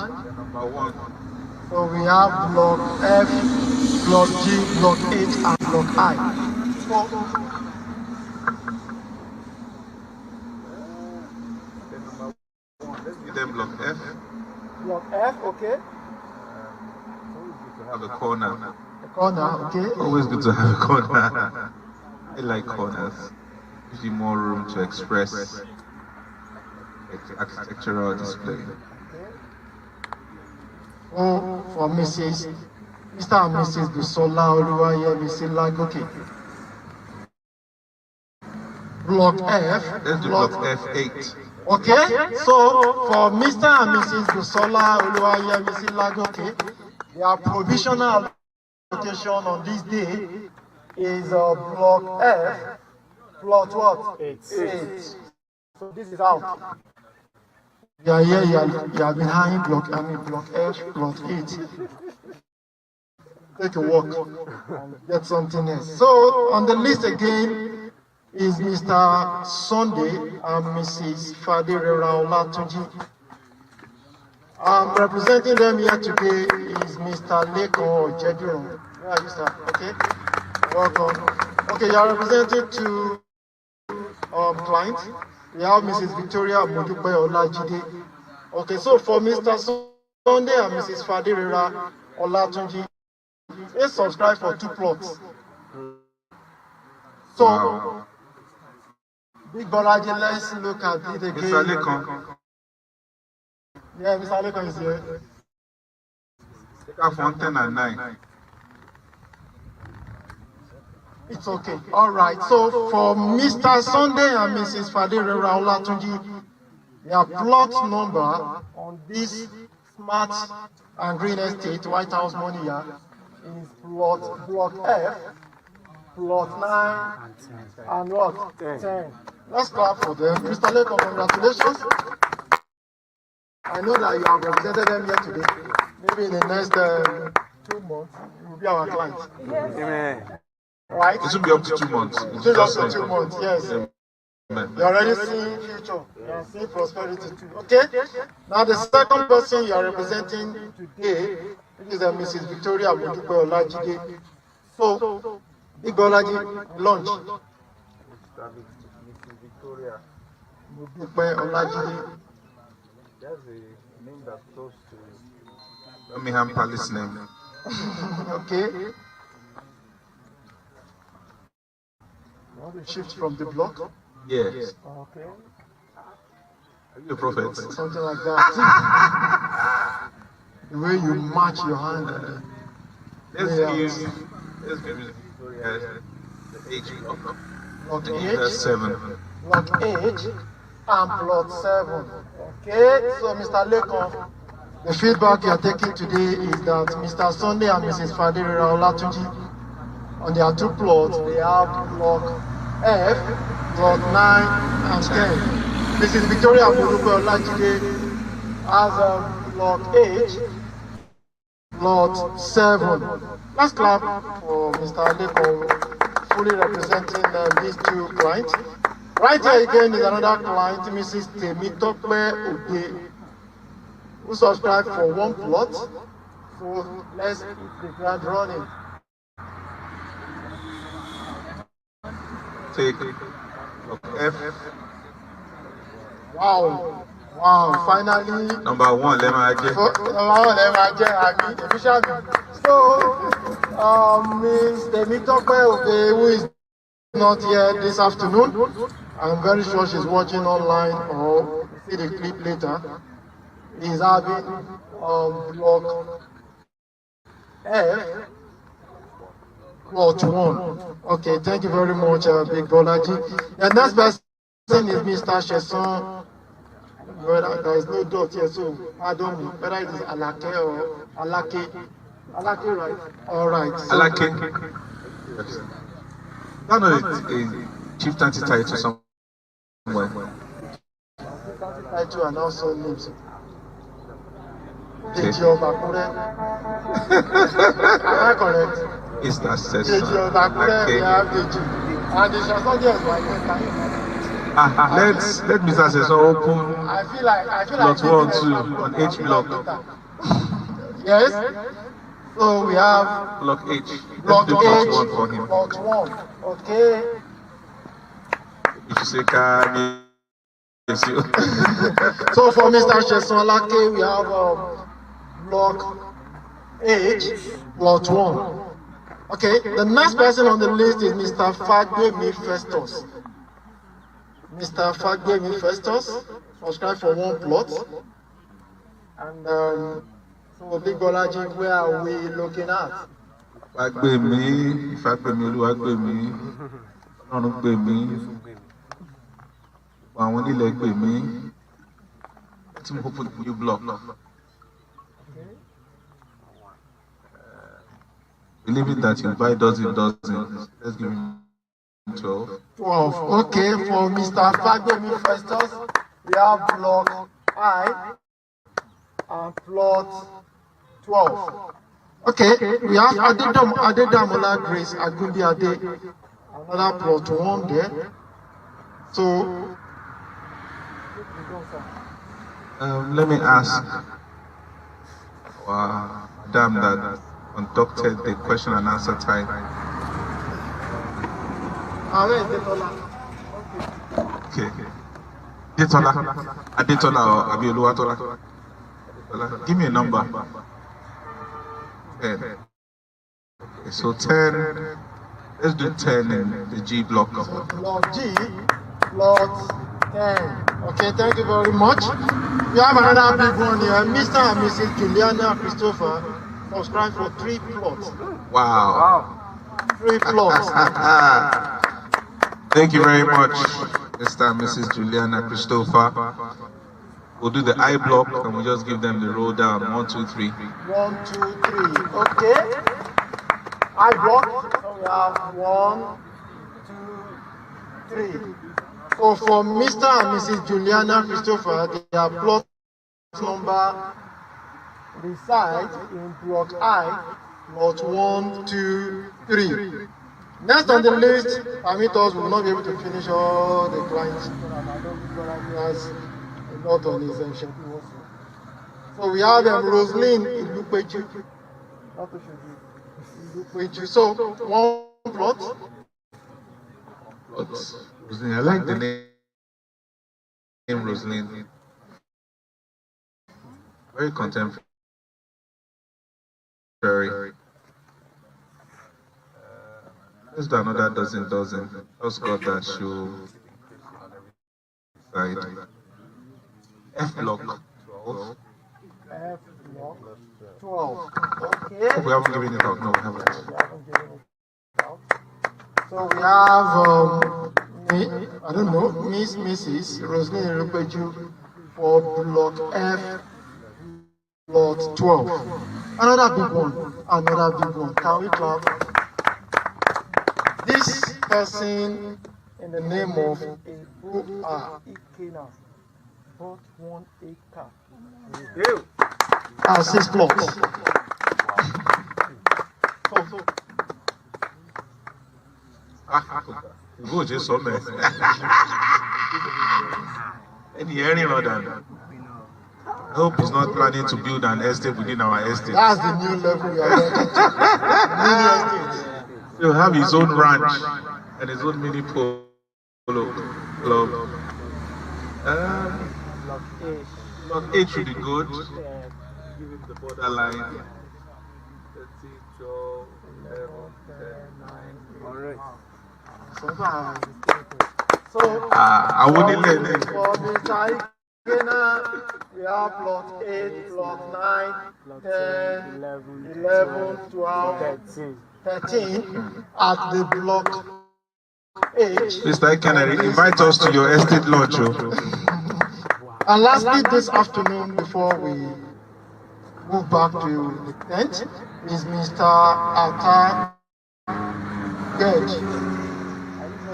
So we have block F, block G, block H, and block I. Then block F. Block F, okay. Have a corner. A corner, okay. Always good to have a corner. I like corners. Gives you more room to express architectural display. Oh, for Mr. and Mrs. Busola Oluwayemisi Lagoke. Block F. Let's do block F8. Okay, so for Mr. and Mrs. Busola Oluwayemisi Lagoke, their provisional location on this day is block F, plot what? 8. So this is out. Yeah, you are behind block F, plot 8. Take a walk and get something else. So on the list again is Mr. Sunday and Mrs. Fadirera Olatunji. Representing them here today is Mr. Leko Jediron. Where are you, sir? Okay, welcome. Okay, you are representing two clients. We have Mrs. Victoria Modupe Olajide. Okay, so for Mr. Sunday and Mrs. Fadirera Olatunji, they subscribe for 2 plots. So, wow. Big Bolaji, let's look at it again. Mr. Lekon. Yeah, Mr. Lekon is here. From 10 and 9. It's okay. All right. So for Mr. Sunday and Mrs. Fadirera Olatunji, their plot number on this smart and green estate, White House money here, is block F, plot 9, and what? 10. Let's clap for them. Mr. Lekon, congratulations. I know that you have represented them here today. Maybe in the next 2 months, you will be our client. Amen. right? It should be up to 2 months. Just up to 2 months, yes. Amen. You're already seeing future. You're seeing prosperity too. Okay? Now the second person you are representing today is Mrs. Victoria Modupe Olajide. So, Big Olaji, launch. Mrs. Victoria. Modupe Olajide. That's a name that's close to Birmingham Palace name. Okay. You want to shift from the block? Yes. Okay. Are you a prophet? Something like that. The way you match your hand. Let's give Victoria the H block. Block H. 7. Block H and plot 7. Okay, so Mr. Lekon, the feedback you are taking today is that Mr. Sunday and Mrs. Fadiri Olatunji, on their 2 plots, they have block F, plot 9 and 10. Mrs. Victoria Modupe Olajide has block H, plot 7. Let's clap for Mr. Lekon, fully representing these 2 clients. Right here again is another client, Mrs. Temitope Ode, who subscribed for 1 plot. So let's hit the ground running. Take F. Wow. Wow, finally. Number 1, Lemaje. So, Ms. Temitope Ode, who is not here this afternoon, I'm very sure she's watching online or see the clip later, is having block F, plot 1. Okay, thank you very much, Big Bolaji. The next person is Mr. Sheson. Well, there is no dot here, so pardon me. Whether it is Alake or Alake. Alake, right? All right. So, Alake. Yes. No, a chieftaincy title somewhere. Title and also names. Deji Obakure. Am I correct? It's that says Deji Obakure, we have Deji. And the Shasoji is my name. Let Mr. Seson open I feel like plot 1, 2 on H block. Yes. So we have block H. Block Let's do H, plot 1 for him. plot 1. Okay. If you say Kanye, So for Mr. Sheson Alake, we have block H, plot 1. Okay. The next person on the list is Mr. Fagbemi Festus. Mr. Fagbemi Festus subscribe for 1 plot. And so Big Bolaji, where are we looking at? Fagbemi, Oluwagbemi, Ọlọ́rungbemi, àwọn onílẹ̀ gbemi, tí mo open the new block. Believing that you buy dozens, let's give him 12. 12. Okay, for Mr. Fagbemi Festus, we have block I and plot 12. Okay, we have Adedamola Grace Agundi Ade, another plot 1 there. So, Let me ask Madam that conducted the question and answer time. Okay. Adetola or Abioluwatola? Give me a number. 10. Okay, so 10. Let's do 10 in the G block. So block G, plot 10. Okay, thank you very much. We have another big one here. Mr. and Mrs. Juliana Christopher subscribe for 3 plots. Wow. 3 plots. Thank you very much, Mr. and Mrs. Juliana Christopher. We'll do the I block and we'll just give them the roll down. 1, 2, 3. 1, 2, 3. Okay. I block. So we have 1, 2, 3. So for Mr. and Mrs. Juliana Christopher, their plot number resides in block I, plot 1, 2, 3. Next on the list, permit us, we will not be able to finish all the clients. Has a lot on his schedule. So we have Roslyn Ilupeju. So one plot. Roslyn, I like the name Roslyn. Very contemporary. Let's do another dozen. Just got that show. Side. F block 12. F block 12. Okay. We haven't given it out. No, we haven't. So we have I don't know, Mrs. Roslyn Ilupeju for block F block 12. Another big one. Can we clap? This person in the name of Ikena bought 1 acre. 6 plots. Go just so man. Any hearing or that? I hope he's not planning to build an estate within our estate. That's the new level we are getting to. Mini estate. He'll have his own ranch and his own mini polo club. Block 8 should be good. Give him the borderline. 30, 12, 11, 10, 9. Alright. So, I wouldn't let it. For Mr. Ikena, we have plot 8, plot 9, 10, 11, 12, 13 at the block 8. Mr. Ikena, invite us to your estate launch. And lastly, this afternoon, before we move back to the tent, is Mr. Ata Gej.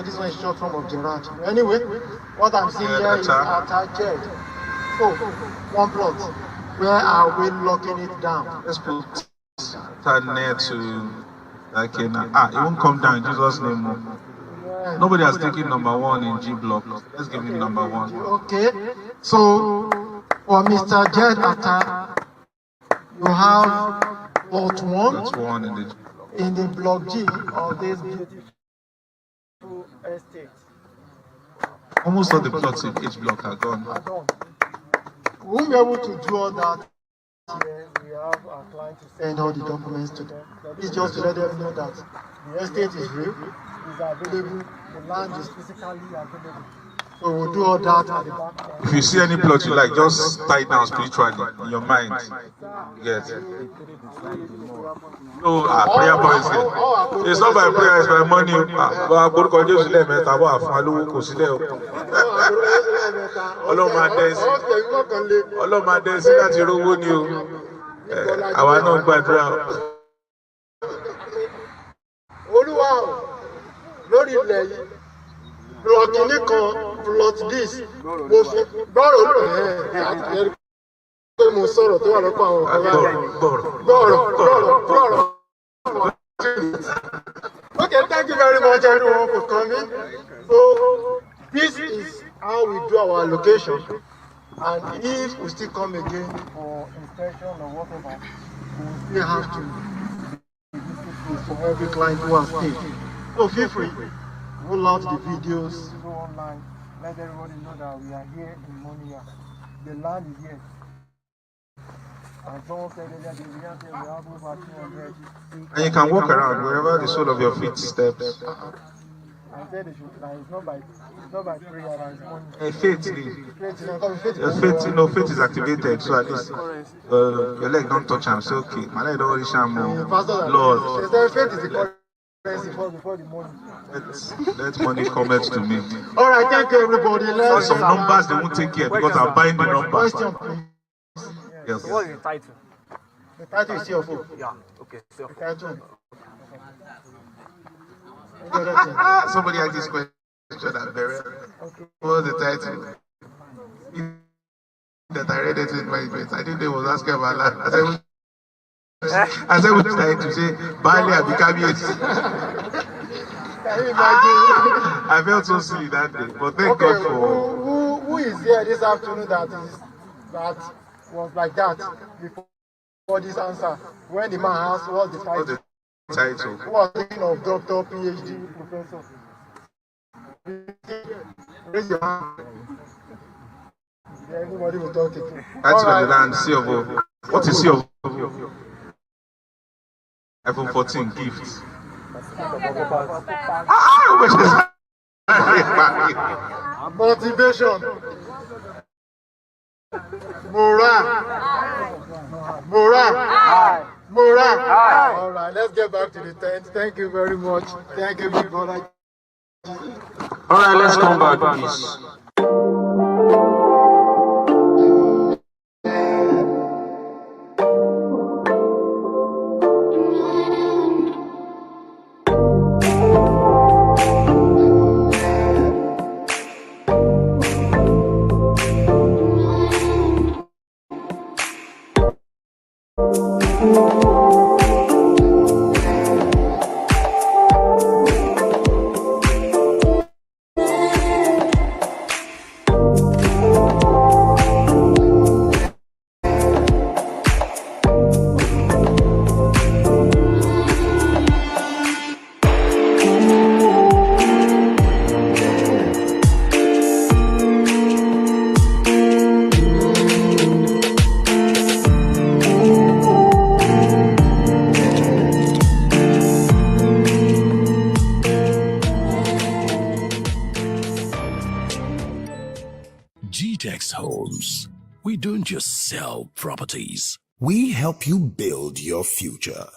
This one is short form of Gerard. Anyway, what I'm seeing here is Ata Gej. So, one plot. Where are we locking it down? Let's put that near to Ikena. It won't come down in Jesus' name. Nobody has taken number 1 in G block. Let's give him number 1. Okay. So, for Mr. Jed Ata, you have plot 1. That's 1 in the block G of this beautiful estate. Almost all the plots in each block are gone. We won't be able to do all that. We have our client to send all the documents to them. It's just to let them know that the estate is real, is available, the land is physically available. So we'll do all that at the back. If you see any plot you like, just tie it down spiritually in your mind. Yes. No, prayer points here. It's not by prayer, it's by money. Ọlọ́run dẹ́ sí láti rówó ni o. Àwa náà gbàdúrà. Olúwa lórí ilẹ̀ yìí. Plot nìkan, plot this, mo fi gbọ́rọ̀ pé mo sọ̀rọ̀ tó wà lọ́pọ̀ àwọn ọ̀gá gbọ́rọ̀. Okay, thank you very much everyone for coming. So this is how we do our allocation, and if we still come again for inspection or whatever, we will still have to visit for every client who has paid. So feel free. Roll out the videos, go online, let everybody know that we are here in Monia. The land is here. And someone said earlier, we have over 200. And you can walk around wherever the sole of your feet steps. I said it's not by prayer, that is money. Faith is activated, so at least your leg don't touch him. So okay, my leg don't reach him. Lord. Faith is the before the money. Let money come to me. All right, thank you everybody. Let's some numbers they won't take care because I'm buying the numbers. Question, please. Yes. What is the title? The title is CFO. Yeah. Okay. The title. Somebody asked this question at Barry. What was the title? That I read it in my face. I think they was asking about that. I said which title to say Bali Abikabi. Can you imagine? I felt so silly that day, but thank God for. Who is here this afternoon that was like that before this answer? When the man asked what's the title? Who was thinking of doctor, PhD, professor? Raise your hand. Yeah, everybody will talk it. That's right. And C of O. What is C of O? iPhone 14 gift. Motivation. Morale. All right, let's get back to the tent. Thank you very much. Thank you, big brother. All right, let's come back, please. GTEx Homes. We don't just sell properties. We help you build your future.